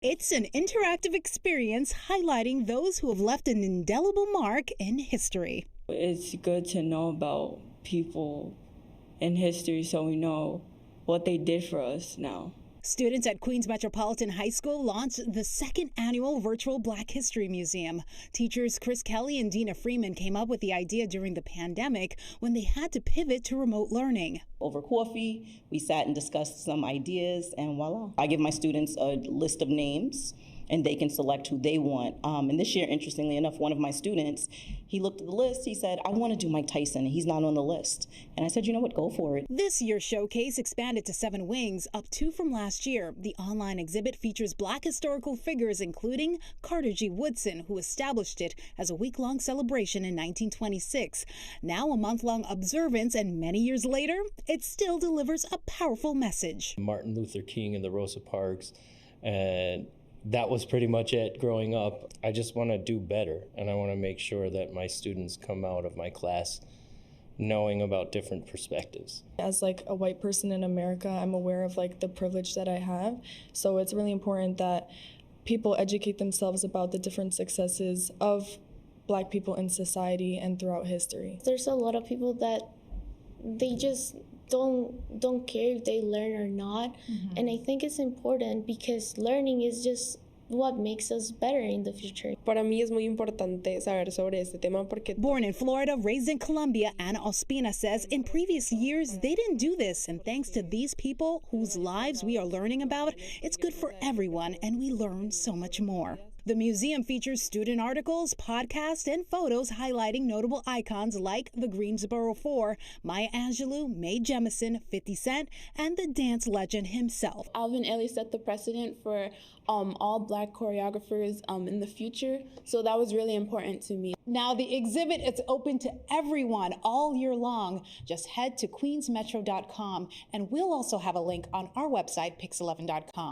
It's an interactive experience highlighting those who have left an indelible mark in history. It's good to know about people in history so we know what they did for us now. Students at Queens Metropolitan High School launched the second annual virtual Black History Museum. Teachers Chris Kelly and Dena Freeman came up with the idea during the pandemic when they had to pivot to remote learning. Over coffee, we sat and discussed some ideas, and voila. I give my students a list of names, and they can select who they want. And this year, interestingly enough, one of my students, he looked at the list, he said, I want to do Mike Tyson, and he's not on the list. And I said, you know what, go for it. This year's showcase expanded to 7 wings, up 2 from last year. The online exhibit features Black historical figures, including Carter G. Woodson, who established it as a week-long celebration in 1926. Now a month-long observance, and many years later, it still delivers a powerful message. Martin Luther King and the Rosa Parks, and that was pretty much it growing up. I just want to do better, and I want to make sure that my students come out of my class knowing about different perspectives. As like a white person in America, I'm aware of like the privilege that I have. So it's really important that people educate themselves about the different successes of Black people in society and throughout history. There's a lot of people that they just don't care if they learn or not. And I think it's important because learning is just what makes us better in the future. Para mí es muy importante saber sobre este tema porque... Born in Florida, raised in Colombia, Ana Ospina says in previous years they didn't do this, and thanks to these people whose lives we are learning about, it's good for everyone and we learn so much more. The museum features student articles, podcasts, and photos highlighting notable icons like the Greensboro Four, Maya Angelou, Mae Jemison, 50 Cent, and the dance legend himself. Alvin Ailey set the precedent for all Black choreographers in the future, so that was really important to me. Now the exhibit is open to everyone all year long. Just head to queensmetro.com, and we'll also have a link on our website, pix11.com.